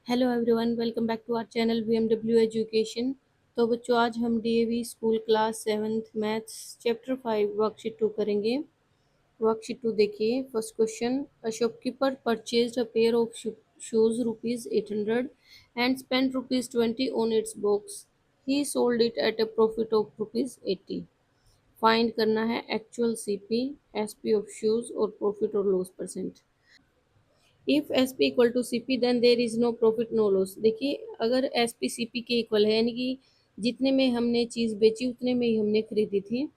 Hello everyone, welcome back to our channel BMW education. तो बच्चों, आज हम DAV school class seventh maths chapter 5 worksheet 2 करेंगे। Worksheet 2 देखिए। First question, a shopkeeper purchased a pair of shoes rupees 800 and spent rupees 20 on its box. He sold it at a profit of rupees 80। Find करना है actual CP, SP of shoes और profit और loss percent. If S P equal to C P then there is no profit no loss. देखिए, अगर S P C P के equal है, यानी कि जितने में हमने चीज़ बेची उतने में ही हमने खरीदी थी,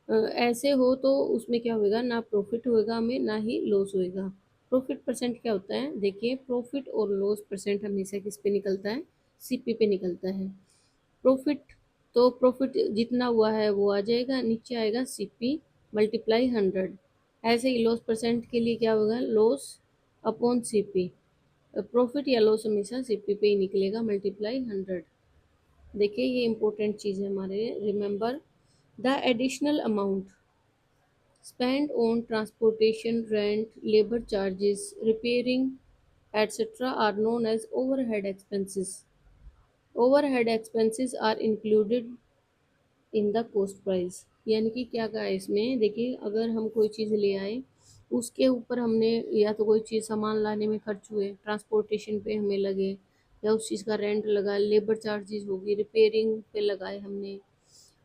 ऐसे हो तो उसमें क्या होएगा, ना प्रॉफिट होएगा हमें, ना ही लॉस होएगा। प्रॉफिट परसेंट क्या होता है? देखिए, प्रॉफिट और लॉस परसेंट हमेशा किस पे निकलता है? सीपी पे निकलता है। प्रॉफिट, तो प्रॉफिट जितना हुआ है वो आ जाएगा, नीचे आएगा सीपी मल्टीप्लाई 100। ऐसे ही लॉस परसेंट के लिए क्या होगा? Loss upon CP. प्रॉफिट या लॉस हमेशा सीपी पे ही निकलेगा, मल्टीप्लाई 100। देखिए, ये इंपॉर्टेंट चीज़ है हमारे लिए। Remember, the additional amount spent on transportation, rent, labor charges, repairing, etc. are known as overhead expenses. Overhead expenses are included in the cost price. यानी कि क्या कहा है इसमें? देखिए, अगर हम कोई चीज़ ले आए, उसके ऊपर हमने या तो कोई चीज़ सामान लाने में खर्च हुए, ट्रांसपोर्टेशन पे हमें लगे, या उस चीज़ का रेंट लगा, लेबर चार्जेस होगी, रिपेयरिंग पे लगाए हमने,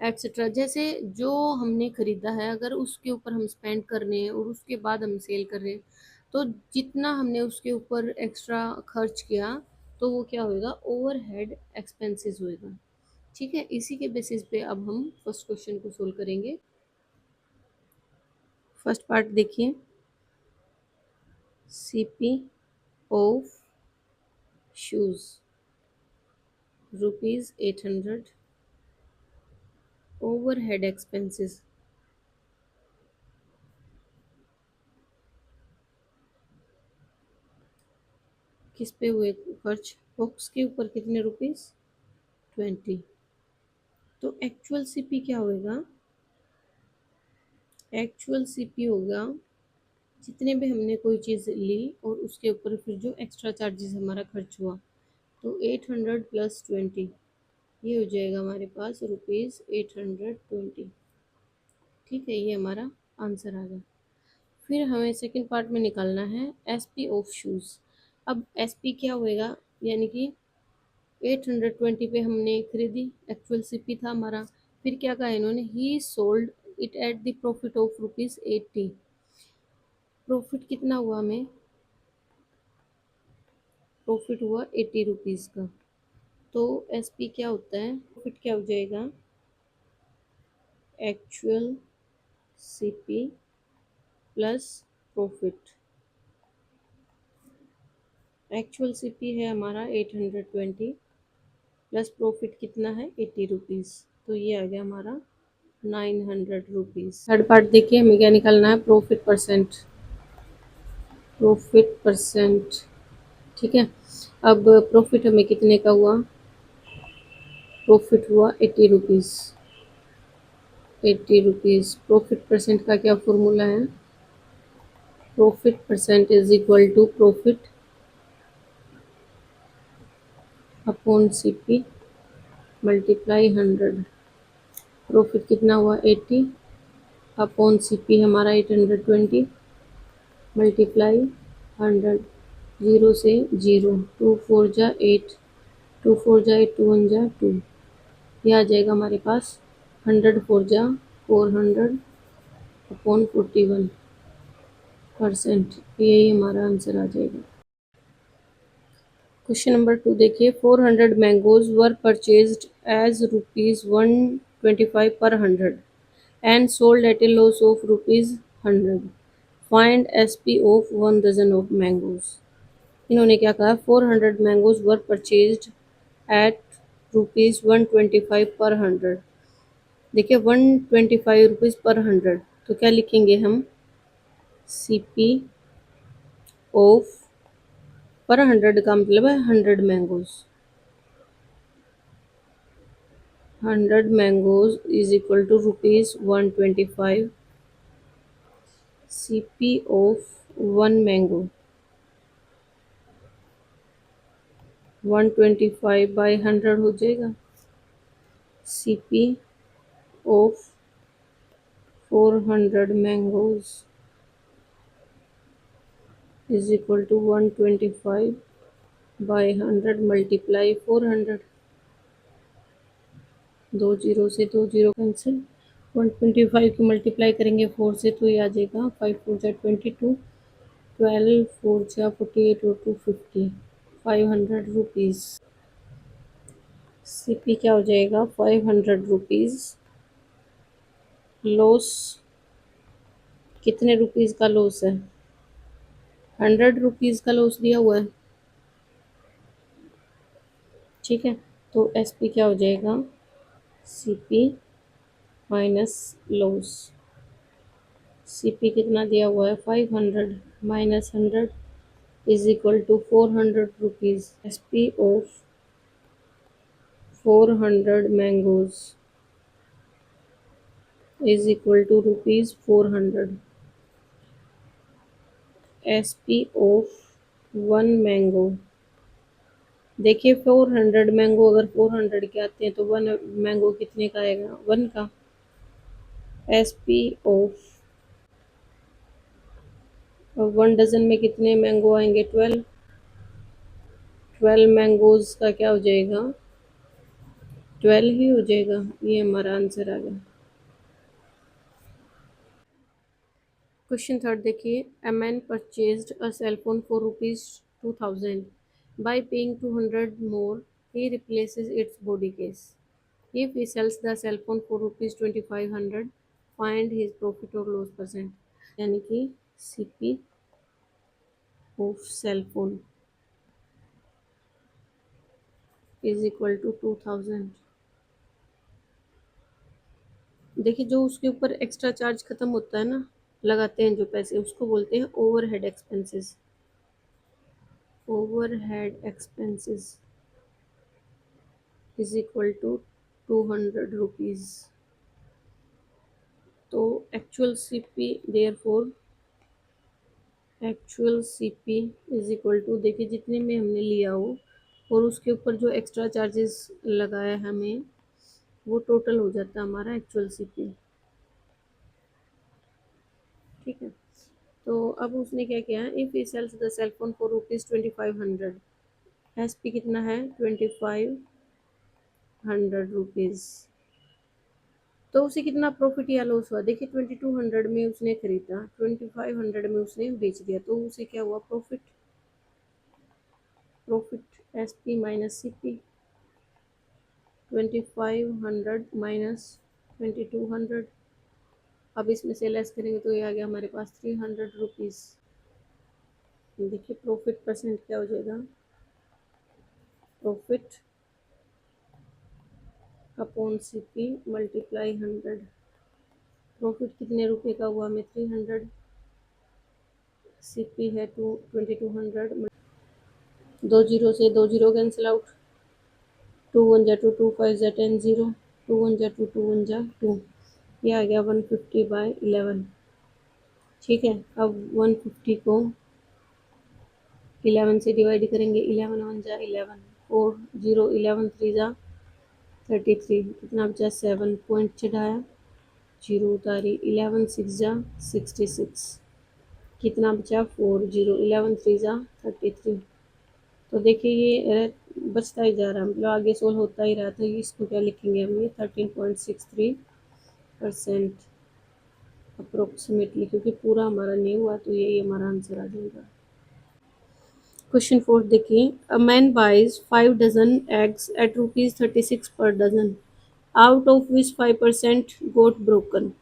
एट्सेट्रा। जैसे जो हमने खरीदा है, अगर उसके ऊपर हम स्पेंड कर रहे हैं और उसके बाद हम सेल कर रहे हैं, तो जितना हमने उसके ऊपर एक्स्ट्रा खर्च किया, तो वो क्या होएगा? ओवरहेड एक्सपेंसेस होएगा। ठीक है, इसी के बेसिस पे अब हम फर्स्ट क्वेश्चन को सोल्व करेंगे। फर्स्ट पार्ट देखिए, CP of shoes rupees 800, overhead expenses किस पे हुए खर्च? बॉक्स के ऊपर कितने रुपीज? 20। तो एक्चुअल सीपी क्या होएगा? एक्चुअल सीपी होगा जितने भी हमने कोई चीज़ ली और उसके ऊपर फिर जो एक्स्ट्रा चार्जेस हमारा खर्च हुआ, तो 800 प्लस 20, ये हो जाएगा हमारे पास रुपीज़ 820। ठीक है, ये हमारा आंसर आ गया। फिर हमें सेकंड पार्ट में निकालना है एसपी ऑफ शूज़। अब एसपी क्या होएगा? यानी कि 820 पे हमने खरीदी, एक्चुअल सीपी था हमारा। फिर क्या कहा इन्होंने? ही sold it at the profit of rupees 80। Profit कितना हुआ हमें? प्रॉफिट हुआ 80 रुपीज़ का। तो एसपी क्या होता है? प्रॉफिट क्या हो जाएगा? Actual CP plus profit. Actual CP है हमारा 820 प्लस प्रॉफिट कितना है? 80 रुपीज़। तो ये आ गया हमारा 900 रुपीज़। थर्ड पार्ट देखिए, हमें क्या निकालना है? Profit percent. प्रॉफिट परसेंट, ठीक है। अब प्रॉफिट हमें कितने का हुआ? प्रॉफिट हुआ 80 रुपीज़। 80 रुपीज़। प्रॉफिट परसेंट का क्या फॉर्मूला है? Profit percent is equal to profit upon CP multiply 100। Profit कितना हुआ? 80 अपॉन सीपी हमारा 820 मल्टीप्लाई 100। जीरो से जीरो, टू फोर जा एट, टू फोर जा एट, टू वन जा टू, ये आ जाएगा हमारे पास 100 4 जा 400 अपॉन 41%। यही हमारा आंसर आ जाएगा। क्वेश्चन नंबर 2 देखिए। 400 मैंगोज वर परचेज्ड एज रुपीज़ 125 पर 100 and sold at a loss of rupees 100. Find SP of 1 dozen of mangoes. इन्होंने क्या कहा? 400 मैंगोज वर परचेज्ड एट रुपीज़ 125 पर 100। देखिए, 125 रुपीज़ पर 100, तो क्या लिखेंगे हम? सीपी ऑफ, पर 100 का मतलब है 100 mangoes. 100 mangoes is equal to rupees 125। CP of 1 mango 125 by 100 हो जाएगा। CP of 400 mangoes is equal to 125 by 100 multiply 400। दो जीरो से दो जीरो कैंसिल। 125 की मल्टीप्लाई करेंगे 4 से तो ये आ जाएगा 5 4 जा 22, 12 4 जा 48 और 250, 500 रुपीज़। CP क्या हो जाएगा 500 रुपीज़। लॉस कितने रुपीज़ का लॉस है? 100 रुपीज़ का लॉस दिया हुआ है। ठीक है, तो SP क्या हो जाएगा CP माइनस लॉस। CP कितना दिया हुआ है 500 minus 100 is equal to 400 rupees. SP of 400 mangoes is equal to rupees 400। SP of 1 mango, देखिए 400 मैंगो अगर 400 के आते हैं तो 1 मैंगो कितने का आएगा 1 का। SP ऑफ 1 डजन में कितने मैंगो आएंगे 12। 12 मैंगोज का क्या हो जाएगा 12 ही हो जाएगा। ये हमारा आंसर आ गया। क्वेश्चन थर्ड देखिए, a man purchased a cell phone for ₹2000 by paying 200 more he replaces its body case. If he sells the cell phone for ₹2500 find his profit और लॉस परसेंट। यानी कि CP of cell phone is equal to 2000। देखिए जो उसके ऊपर extra charge खत्म होता है ना, लगाते हैं जो पैसे, उसको बोलते हैं overhead expenses. Overhead expenses is equal to 200 rupees. तो actual CP therefore actual CP is equal to, देखिए जितने में हमने लिया हो और उसके ऊपर जो एक्स्ट्रा चार्जेस लगाया हमें वो टोटल हो जाता है हमारा एक्चुअल CP। ठीक है, तो अब उसने क्या किया, if he sells the cell phone for ₹2500, SP कितना है 2500 रुपीज़। तो उसे कितना प्रॉफिट या लॉस हुआ, देखिए 2200 में उसने खरीदा, 2500 में उसने बेच दिया, तो उसे क्या हुआ profit. Profit SP minus CP, 2500 minus 2200। अब इसमें से लेस करेंगे तो ये आ गया हमारे पास 300 रुपीज़। देखिए प्रॉफिट परसेंट क्या हो जाएगा, profit upon CP multiply 100। Profit कितने रुपए का हुआ हमें 300, CP है 2200। दो जीरो से दो जीरो कैंसिल आउट, 2 1 जा 2, 2 5 जा 10, 0, 2 1 जा 2, 2 1 जा 2, ये आ गया 150 बाई 11। ठीक है, अब 150 को 11 से डिवाइड करेंगे, 11 1 जा 11, 4 0 11 3 जा 33, कितना बचा 7 पॉइंट चढ़ाया, जीरो उतारी, 11 6 जा 66, कितना बचा 4 0 11 3 जा 33। तो देखिए ये बचता ही जा रहा है, मतलब आगे सोल्व होता ही रहा, तो इसको क्या लिखेंगे हम, ये 13.63% अप्रोक्सीमेटली, क्योंकि पूरा हमारा नहीं हुआ तो यही हमारा आंसर आ जाएगा। क्वेश्चन फोर्थ देखिए, a man buys 5 dozen eggs at ₹36 per dozen, out of which 5% got broken.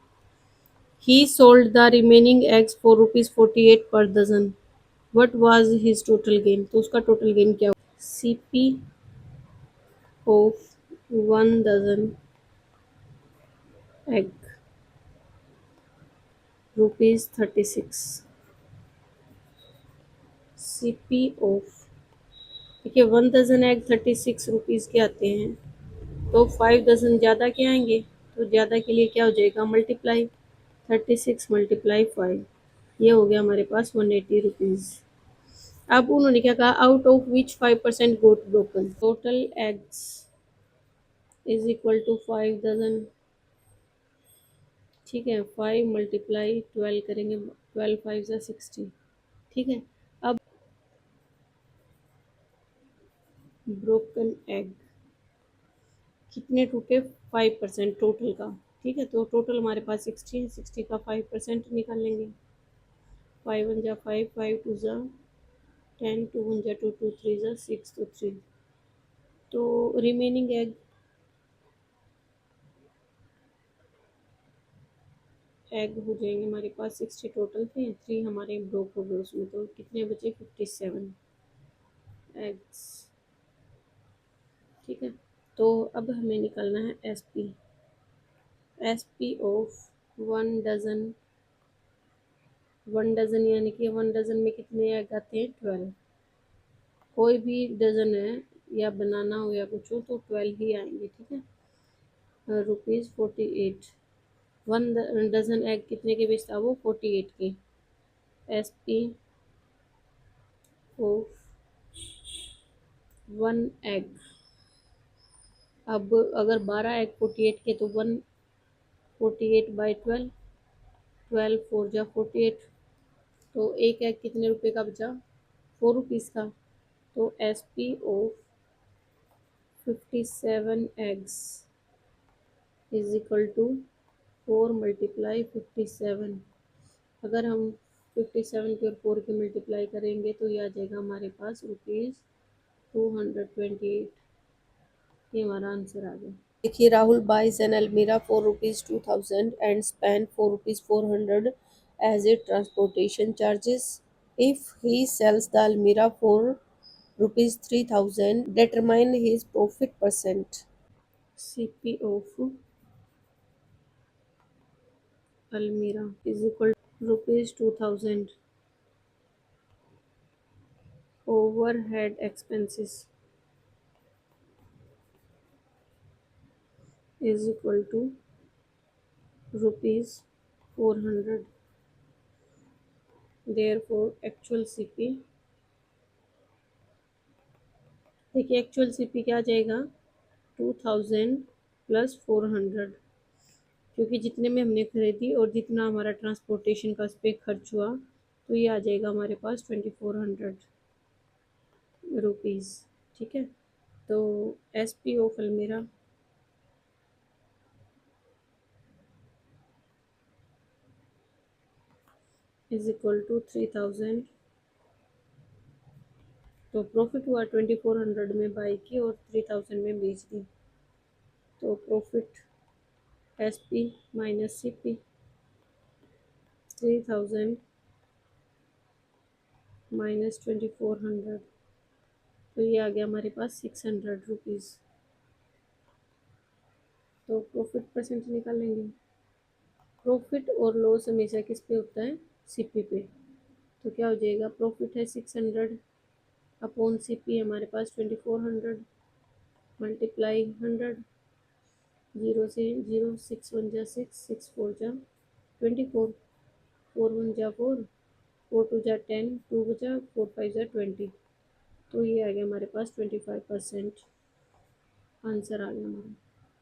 He sold the remaining eggs for ₹48 per dozen, what was his total gain. तो उसका टोटल गेन क्या, CP of 1 dozen egg ₹36। CP of, देखिए 1 dozen egg 36 rupees के आते हैं, तो 5 dozen ज़्यादा के आएंगे, तो ज़्यादा के लिए क्या हो जाएगा मल्टीप्लाई, 36 मल्टीप्लाई 5, ये हो गया हमारे पास 180 रुपीज़। अब उन्होंने क्या कहा, out of which 5% got broken, total eggs is equal to 5 dozen. ठीक है, 5 × 12 करेंगे, 12×5 = 60। ठीक है, अब ब्रोकन एग कितने टूटे, 5% टोटल का। ठीक है, तो टोटल हमारे पास 60 है, 60 का 5% निकाल लेंगे। 5 × 1 = 5, 5 × 2 = 10, 2 × 2 = 2, 3 × 6, तो 3। तो रिमेनिंग एग हो जाएंगे हमारे पास, 60 टोटल थे, 3 हमारे ब्रोक हो गए उसमें, तो कितने बचे, 57 एग्स। ठीक है, तो अब हमें निकालना है SP. SP of 1 dozen, 1 dozen यानी कि 1 डजन में कितने एग आते हैं, 12। कोई भी डजन है या बनाना हो या कुछ हो तो 12 ही आएंगे। ठीक है, ₹48। 1 डजन एग कितने के बेचता, वो 48 के। एस पी ऑफ 1 एग, अब अगर 12 एग 48 के, तो 148/12, 12×4 = 48। तो एक एग कितने रुपए का बचा, 4 रुपीज़ का। तो S P of 57 eggs is equal to 4 × 57। अगर हम 57 के और 4 के मल्टीप्लाई करेंगे तो ये आ जाएगा हमारे पास ₹228। ये हमारा आंसर आ गया। देखिए, Rahul buys an almirah for ₹2000 and spend ₹400 as a transportation charges. If he sells the almirah for ₹3000, determine his profit percent। CP of almirah is equal ₹2000, overhead expenses is equal to ₹400। therefore actual CP, देखिए actual CP क्या आ जाएगा, 2000 + 400, क्योंकि जितने में हमने खरीदी और जितना हमारा ट्रांसपोर्टेशन का उस पर खर्च हुआ, तो ये आ जाएगा हमारे पास 2400 रुपीज़। ठीक है, तो SP ऑफ अलमीरा इज इक्वल टू 3000। तो प्रॉफिट हुआ 2400 में बाई की और 3000 में बेच दी, तो profit SP minus CP, 3000 minus 2400, तो ये आ गया हमारे पास 600 रुपीज़। तो प्रॉफिट परसेंट निकाल लेंगे। प्रॉफिट और लॉस हमेशा किस पे होता है, CP पे। तो क्या हो जाएगा, प्रॉफिट है 600 अपॉन CP हमारे पास 2400 मल्टीप्लाई 100, 0 से 0, 6 1 = 6, 6 4 = 24, 4 1 = 4, 4 2 = 10, 2 बचा, 4 5 = 20। तो ये आ गया हमारे पास 25%, आंसर आ गया हमारा।